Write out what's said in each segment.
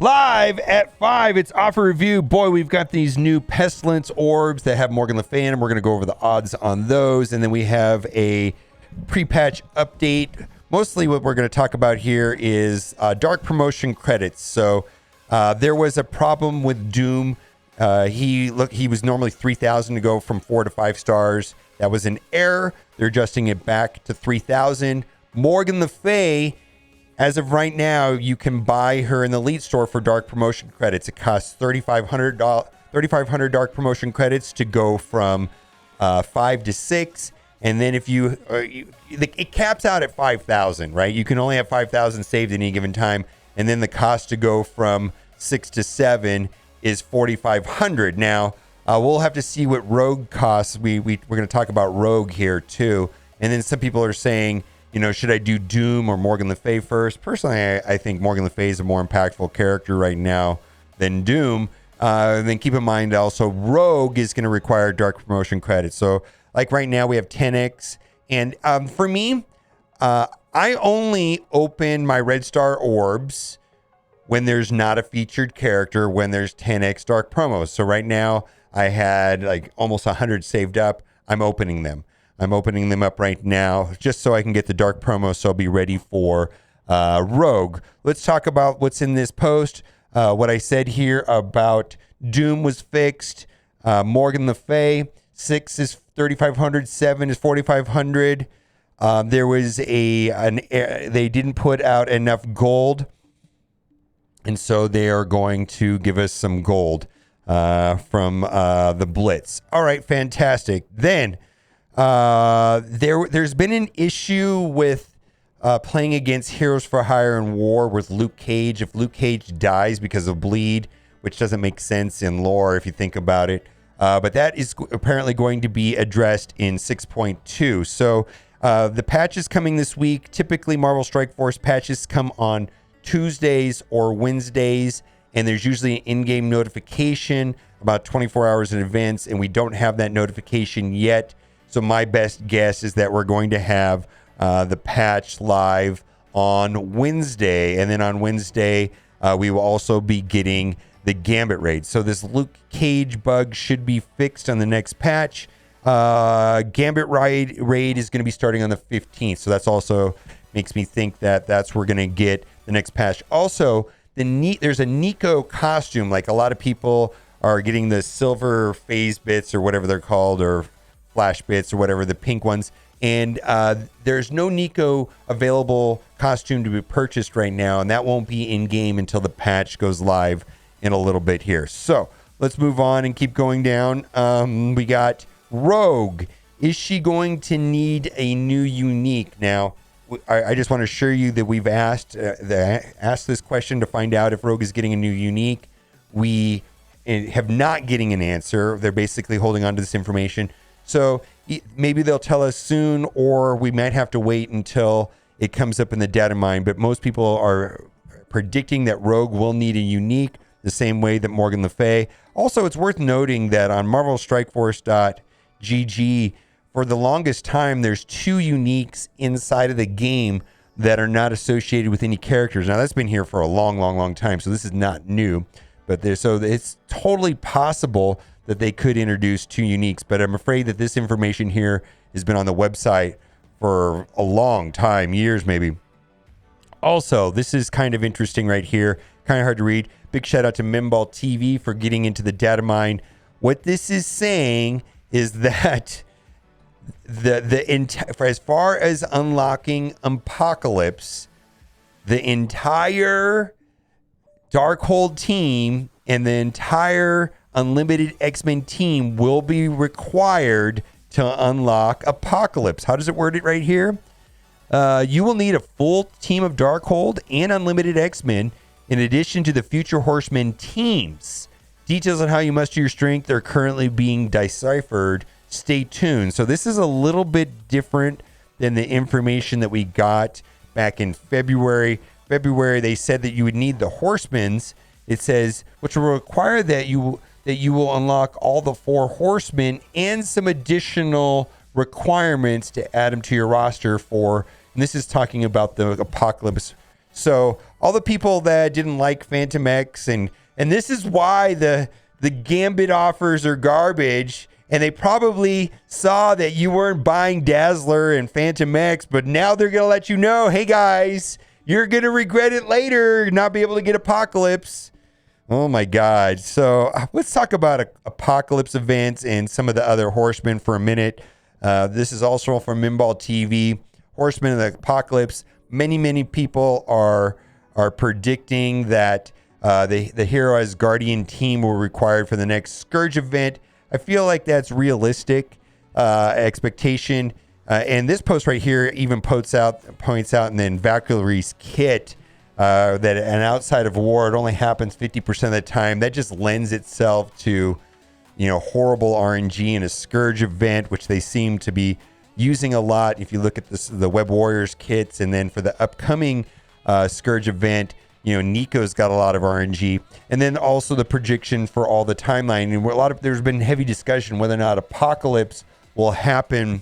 Live at 5, it's Offer Review. Boy, we've got these new Pestilence Orbs that have Morgan Le Fay, and we're going to go over the odds on those. And then we have a pre-patch update. Mostly what we're going to talk about here is dark promotion credits. So there was a problem with Doom. He was normally 3,000 to go from 4 to 5 stars. That was an error. They're adjusting it back to 3,000. Morgan Le Fay, as of right now, you can buy her in the Elite Store for dark promotion credits. It costs $3,500 dark promotion credits to go from 5 to 6. And then if it caps out at 5,000, right? You can only have 5,000 saved at any given time. And then the cost to go from 6 to 7 is 4,500. Now, we'll have to see what Rogue costs. We're going to talk about Rogue here too. And then some people are saying, should I do Doom or Morgan Le Fay first? Personally, I think Morgan Le Fay is a more impactful character right now than Doom. Then keep in mind also Rogue is going to require dark promotion credits. So like right now we have 10x. And for me, I only open my Red Star Orbs when there's not a featured character, when there's 10x dark promos. So right now I had like almost 100 saved up. I'm opening them. I'm opening them up right now just so I can get the dark promo, so I'll be ready for Rogue. Let's talk about what's in this post. What I said here about Doom was fixed. Morgan Le Fay, 6 is 3,500, 7 is 4,500. There was they didn't put out enough gold, and so they are going to give us some gold from the Blitz. All right, fantastic. Then there's been an issue with playing against Heroes for Hire and War with Luke Cage. If Luke Cage dies because of bleed, which doesn't make sense in lore if you think about it, but that is apparently going to be addressed in 6.2. So the patch is coming this week. Typically Marvel Strike Force patches come on Tuesdays or Wednesdays, and there's usually an in-game notification about 24 hours in advance, and we don't have that notification yet. So my best guess is that we're going to have the patch live on Wednesday. And then on Wednesday, we will also be getting the Gambit raid. So this Luke Cage bug should be fixed on the next patch. Gambit raid is going to be starting on the 15th. So that's also makes me think that that's where we're going to get the next patch. Also, there's a Nico costume. Like a lot of people are getting the silver phase bits or whatever they're called, or flash bits or whatever, the pink ones, and there's no Nico available costume to be purchased right now, and that won't be in game until the patch goes live in a little bit here. So let's move on and keep going down. We got Rogue. Is she going to need a new unique? Now I just want to assure you that we've asked this question to find out if Rogue is getting a new unique. We have not getting an answer. They're basically holding on to this information. So maybe they'll tell us soon, or we might have to wait until it comes up in the data mine. But most people are predicting that Rogue will need a unique the same way that Morgan Le Fay. Also, it's worth noting that on MarvelStrikeForce.gg, for the longest time, there's 2 uniques inside of the game that are not associated with any characters. Now, that's been here for a long, long, long time, so this is not new. But so it's totally possible that they could introduce 2 uniques, but I'm afraid that this information here has been on the website for a long time, years maybe. Also, this is kind of interesting right here, kind of hard to read. Big shout out to Mimball TV for getting into the data mine. What this is saying is that for as far as unlocking Apocalypse, the entire Darkhold team and the entire Unlimited X-Men team will be required to unlock Apocalypse. How does it word it right here? You will need a full team of Darkhold and Unlimited X-Men in addition to the future Horsemen teams. Details on how you muster your strength are currently being deciphered. Stay tuned. So this is a little bit different than the information that we got back in February. They said that you would need the Horsemen's. It says, which will require that you will unlock all the 4 Horsemen and some additional requirements to add them to your roster for, and this is talking about the Apocalypse. So all the people that didn't like Phantom X, and this is why the Gambit offers are garbage. And they probably saw that you weren't buying Dazzler and Phantom X, but now they're going to let you know, hey guys, you're going to regret it later, not be able to get Apocalypse. Oh my God. So let's talk about Apocalypse events and some of the other Horsemen for a minute. This is also from Minball TV. Horsemen of the Apocalypse. Many people are predicting that the Hero as Guardian team will be required for the next Scourge event. I feel like that's realistic expectation. And this post right here even points out, and then Valkyrie's kit, that an outside of war, it only happens 50% of the time. That just lends itself to, horrible RNG in a Scourge event, which they seem to be using a lot. If you look at the Web Warriors kits, and then for the upcoming Scourge event, Nico's got a lot of RNG, and then also the prediction for all the timeline. And there's been heavy discussion whether or not Apocalypse will happen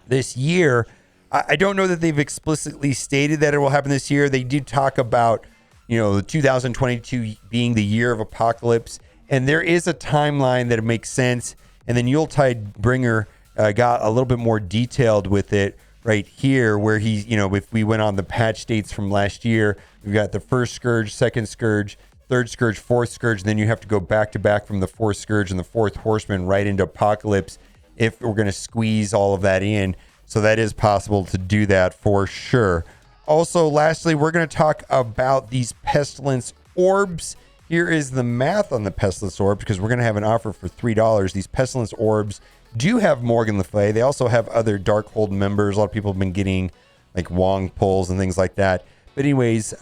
this year. I don't know that they've explicitly stated that it will happen this year. They do talk about, 2022 being the year of Apocalypse, and there is a timeline that makes sense. And then Yuletide Bringer got a little bit more detailed with it right here, where he's, if we went on the patch dates from last year, we've got the first Scourge, second Scourge, third Scourge, fourth Scourge, and then you have to go back to back from the fourth Scourge and the fourth Horseman right into Apocalypse if we're going to squeeze all of that in. So that is possible to do that for sure. Also, lastly, we're going to talk about these Pestilence Orbs. Here is the math on the Pestilence Orbs, because we're going to have an offer for $3. These Pestilence Orbs do have Morgan Le Fay. They also have other Darkhold members. A lot of people have been getting like Wong pulls and things like that. But anyways,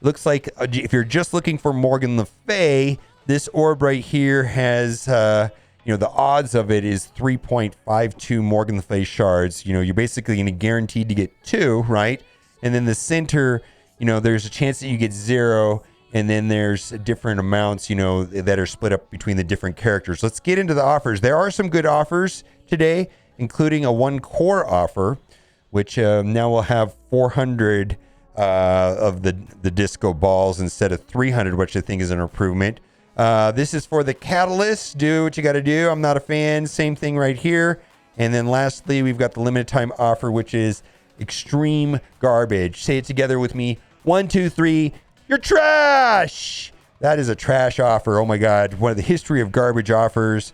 looks like if you're just looking for Morgan Le Fay, this orb right here has, the odds of it is 3.52 Morgan Le Fay shards. You're basically going to guaranteed to get 2, right? And then the center, there's a chance that you get 0. And then there's different amounts, that are split up between the different characters. Let's get into the offers. There are some good offers today, including a 1 core offer, which now will have 400 of the disco balls instead of 300, which I think is an improvement. This is for the Catalyst. Do what you got to do. I'm not a fan. Same thing right here. And then lastly, we've got the limited time offer, which is Extreme Garbage. Say it together with me. 1, 2, 3. You're trash. That is a trash offer. Oh my God. One of the history of garbage offers.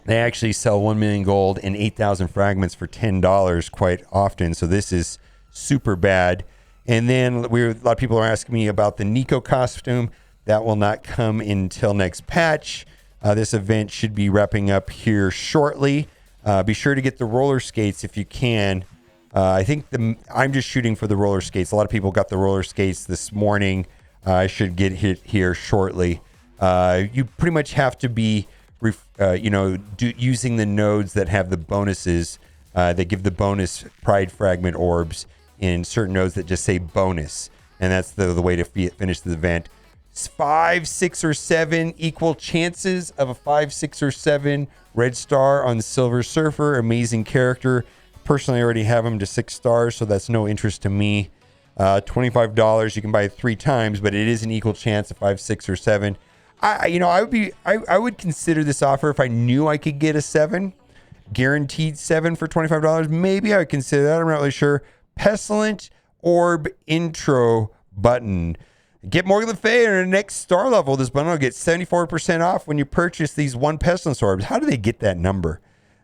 They actually sell 1 million gold and 8,000 fragments for $10 quite often. So this is super bad. And then a lot of people are asking me about the Nico costume. That will not come until next patch. This event should be wrapping up here shortly. Be sure to get the roller skates if you can. I think I'm just shooting for the roller skates. A lot of people got the roller skates this morning. I should get hit here shortly. You pretty much have to be, using the nodes that have the bonuses that give the bonus Pride Fragment orbs in certain nodes that just say bonus. And that's the way to finish the event. 5, 6, or 7 equal chances of a 5, 6, or 7 red star on Silver Surfer. Amazing character. Personally, I already have him to 6 stars, so that's no interest to me. $25, you can buy it 3 times, but it is an equal chance of 5, 6, or 7. I would consider this offer if I knew I could get a 7, guaranteed 7 for $25. Maybe I would consider that. I'm not really sure. Pestilent Orb intro button. Get Morgan Le Fay in the next star level. This bundle will get 74% off when you purchase these 1 Pestilence Orbs. How do they get that number?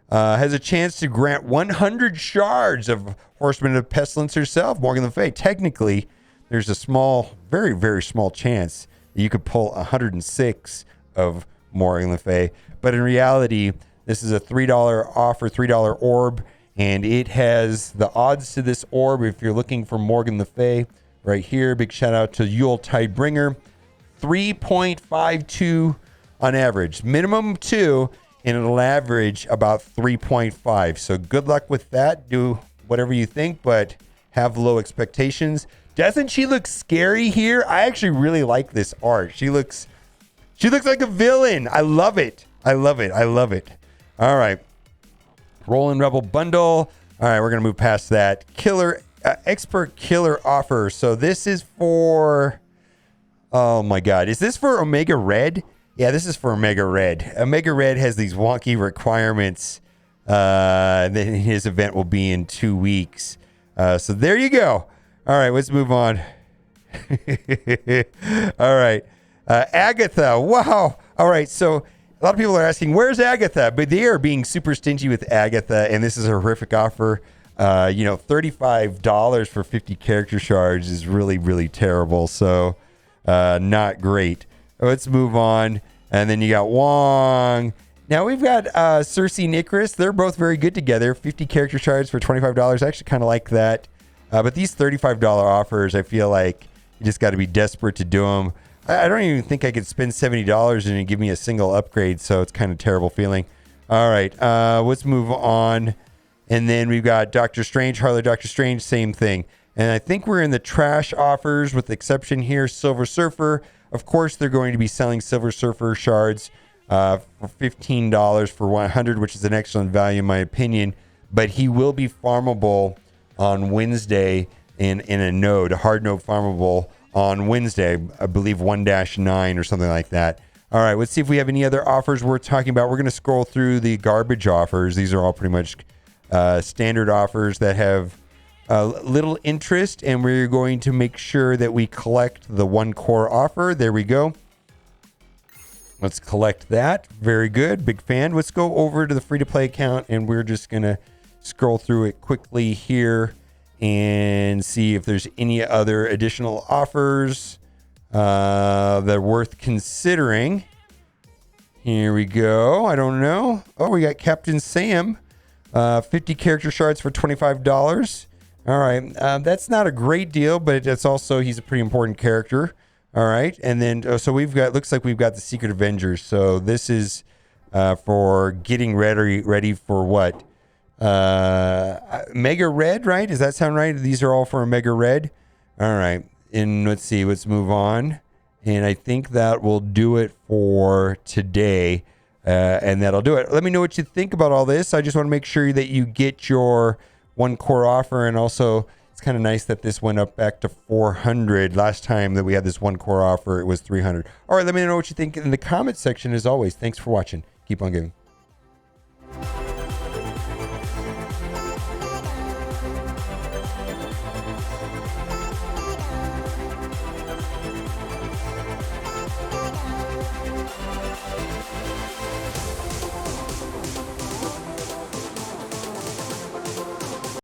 Has a chance to grant 100 shards of Horsemen of Pestilence herself, Morgan Le Fay. Technically, there's a small, very, very small chance that you could pull 106 of Morgan Le Fay. But in reality, this is a $3 offer, $3 orb, and it has the odds to this orb. If you're looking for Morgan Le Fay, right here, big shout out to Yuletide Bringer, 3.52 on average, minimum 2. And it'll average about 3.5. So good luck with that. Do whatever you think, but have low expectations. Doesn't she look scary here? I actually really like this art. She looks like a villain. I love it. I love it. All right. Rolling Rebel bundle. All right, we're going to move past that. Killer expert killer offer. So this is for, oh my God, is this for Omega Red? Yeah, this is for Omega Red. Omega Red has these wonky requirements. Then his event will be in 2 weeks. So there you go. All right, let's move on. All right. Agatha. Wow. All right. So a lot of people are asking, where's Agatha? But they are being super stingy with Agatha, and this is a horrific offer. $35 for 50 character shards is really, really terrible. So not great. Let's move on. And then you got Wong. Now we've got Cersei Nicaris. They're both very good together. 50 character shards for $25. I actually kind of like that. But these $35 offers, I feel like you just got to be desperate to do them. I don't even think I could spend $70 and give me a single upgrade. So it's kind of a terrible feeling. All right. Let's move on. And then we've got Doctor Strange, Harley Doctor Strange, same thing. And I think we're in the trash offers with the exception here, Silver Surfer. Of course, they're going to be selling Silver Surfer shards for $15 for 100, which is an excellent value in my opinion. But he will be farmable on Wednesday in a node, a hard node farmable on Wednesday, I believe 1-9 or something like that. All right, let's see if we have any other offers worth talking about. We're going to scroll through the garbage offers. These are all pretty much standard offers that have little interest, and we're going to make sure that we collect the one core offer. There we go. Let's collect that. Very good. Big fan. Let's go over to the free-to-play account, and we're just going to scroll through it quickly here and see if there's any other additional offers that are worth considering. Here we go. I don't know. Oh, we got Captain Sam. 50 character shards for $25. All right. That's not a great deal, but it's also, he's a pretty important character. All right. And then, so we've got, looks like we've got the Secret Avengers. So this is for getting ready for what? Mega Red, right? Does that sound right? These are all for a Mega Red. All right. And let's see, let's move on. And I think that will do it for today. And that'll do it. Let me know what you think about all this. I just want to make sure that you get your one core offer. And also, it's kind of nice that this went up back to 400. Last time that we had this one core offer, it was 300. All right, let me know what you think in the comment section. As always, thanks for watching. Keep on giving.